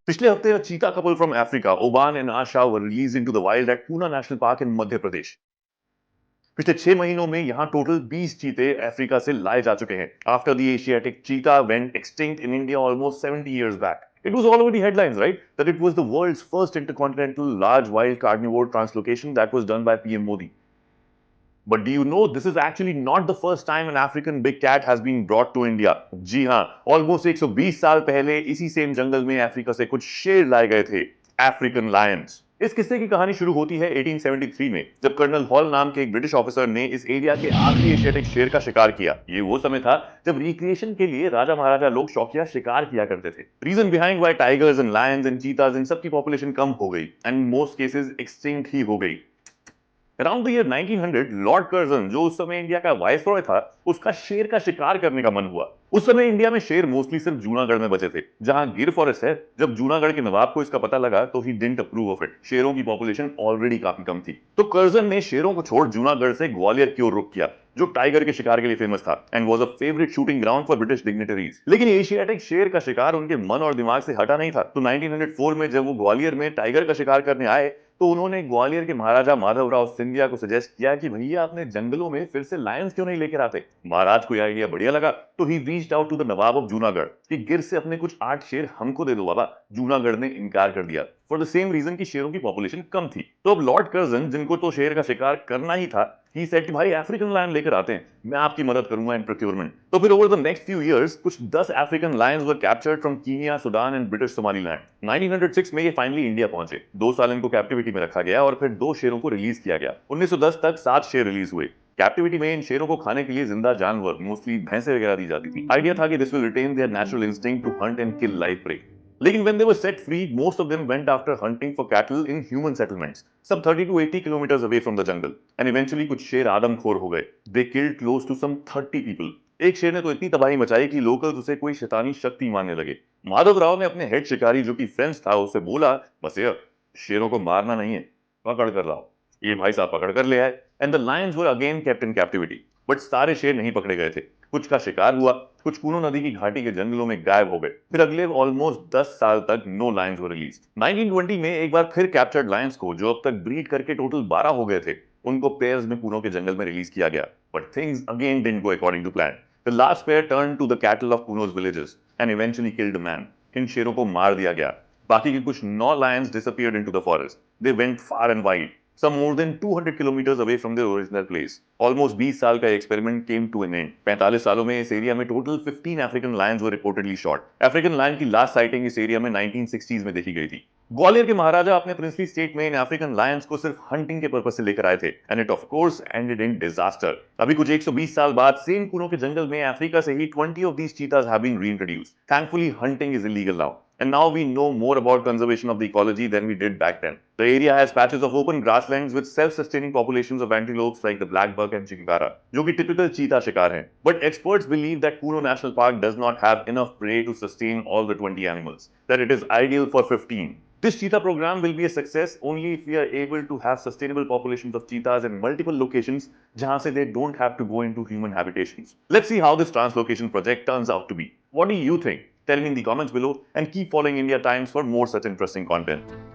पिछले हफ्ते a cheetah couple from Africa, Oban and Asha, were released into the wild at Puna National Park in Madhya Pradesh. पिछले 6 महीनों में यहाँ total 20 चीते अफ्रीका से लाए जा चुके हैं. After the Asiatic cheetah went extinct in India almost 70 years back. It was all over the headlines, right? That it was the world's first intercontinental large wild carnivore translocation that was done by PM Modi. But do you know this is actually not the first time an African big cat has been brought to India? जी हाँ, almost 120 साल पहले इसी same जंगल में Africa से कुछ शेर लाए गए थे, African lions. इस किस्से की कहानी शुरू होती है 1873 में, जब कर्नल हॉल नाम के एक ब्रिटिश ऑफिसर ने इस एरिया के आखिरी एशियाटिक शेर का शिकार किया. ये वो समय था जब रिक्रिएशन के लिए राजा महाराजा लोग शौकिया शिकार किया करते थे. Reason behind why tigers and lions and cheetahs इन सब की पॉपुलेशन कम हो गई एंड मोस्ट केसेस एक्सटिंक्ट ही हो गई. Around the year 1900 lord Curzon, जो उस समय इंडिया का वाइसरॉय था, उसका शेर का शिकार करने का मन हुआ. उस समय इंडिया में शेर मोस्टली सिर्फ जूनागढ़ में बचे थे, जहां गिर फॉरेस्ट है. जब जूनागढ़ के नवाब को इसका पता लगा तो he didn't approve of it. शेरों की पॉपुलेशन ऑलरेडी काफी कम थी. तो कर्जन ने शेरों को छोड़ जूनागढ़ से ग्वालियर की ओर रुख किया, जो टाइगर के शिकार के लिए फेमस था and was a favourite shooting ground for British dignitaries. लेकिन एशियाटिक शेर का शिकार उनके मन और दिमाग से हटा नहीं था. तो 1904 में जब वो ग्वालियर में टाइगर का शिकार करने आए, तो उन्होंने ग्वालियर के महाराजा माधवराव सिंधिया को सजेस्ट किया कि भैया अपने जंगलों में फिर से लायंस क्यों नहीं लेकर आते. महाराज को यह आइडिया बढ़िया लगा, तो he reached out to the Nawab of Junagadh कि गिर से अपने कुछ 8 शेर हमको दे दो बाबा. जूनागढ़ ने इनकार कर दिया फॉर द सेम रीजन कि शेरों की पॉपुलेशन कम थी. तो अब लॉर्ड कर्जन, जिनको तो शेर का शिकार करना ही था, ही सेड कि भाई अफ्रीकन लायन लेकर आते हैं, मैं आपकी मदद करूंगा इन प्रोक्योरमेंट. तो फिर over the next few years कुछ 10 African Lions were captured from Kenya, Sudan and British Somaliland. 1906 में ये फाइनली इंडिया पहुंचे. 2 साल इनको कैप्टिविटी में रखा गया और फिर 2 शेरों को रिलीज किया गया. 1910 तक 7 शेर रिलीज हुए. कैप्टिविटी में इन शेरों को खाने के लिए जिंदा जानवर, मोस्टली भैंसे वगैरह दी जाती थी. आइडिया था कि this will retain their natural instinct to hunt and kill live prey. लेकिन when they were set free, most of them went after hunting for cattle in human settlements, some 30 to 80 kilometers away from the jungle. And eventually कुछ शेर आदमखोर हो गए. They killed close to some 30 people. एक शेर ने तो इतनी तबाही मचाई कि लोकल्स उसे कोई शैतानी शक्ति मानने लगे. माधवराव ने अपने हेड शिकारी, जो कि फ्रेंच था, उससे बोला, बस यार शेरों को मारना नहीं है, पकड़ कर लाओ. ये भाई साहब पकड़ कर ले आए and the Lions were again kept in captivity. But सारे शेर नहीं पकड़े गए थे. कुछ का शिकार हुआ, कुछ कूनो नदी की घाटी के जंगलों में गायब हो गए. फिर अगले ऑलमोस्ट 10 साल तक नो लायंस वर रिलीज. 1920 में एक बार फिर कैप्चर्ड लायंस को, जो अब तक ब्रीड करके टोटल 12 हो गए थे, उनको पेयर्स में कूनो के जंगल में रिलीज किया गया. But things again didn't go according to plan. The last pair turn to the cattle of Kuno's villages and eventually killed a man. इन शेरों को मार दिया गया. बाकी के कुछ 9 lions disappeared into the forest. They went far and wide, some more than 200 kilometers away from their original place. Almost 20 साल का experiment came to an end. 45 सालों में इस एरिया में टोटल 15 अफ्रीकन लायंस वर रिपोर्टेडली शॉट. अफ्रीकन लायन की last sighting इस area में 1960s में देखी गई थी. ग्वालियर के महाराजा अपने प्रिंसली स्टेट में इन अफ्रीकन लायंस को सिर्फ हंटिंग के पर्पस से लेकर आए थे and it of course ended in disaster. अभी कुछ 120 साल बाद सेम कूनो के जंगल में अफ्रीका से ही 20 of these cheetahs have been reintroduced. Thankfully hunting is illegal now. And now we know more about conservation of the ecology than we did back then. The area has patches of open grasslands with self-sustaining populations of antelopes like the black buck and chikara, जो कि typical cheetah शिकार हैं. But experts believe that Kuno National Park does not have enough prey to sustain all the 20 animals, that it is ideal for 15. This cheetah program will be a success only if we are able to have sustainable populations of cheetahs in multiple locations, जहां से they don't have to go into human habitations. Let's see how this translocation project turns out to be. What do you think? Tell me in the comments below and keep following India Times for more such interesting content.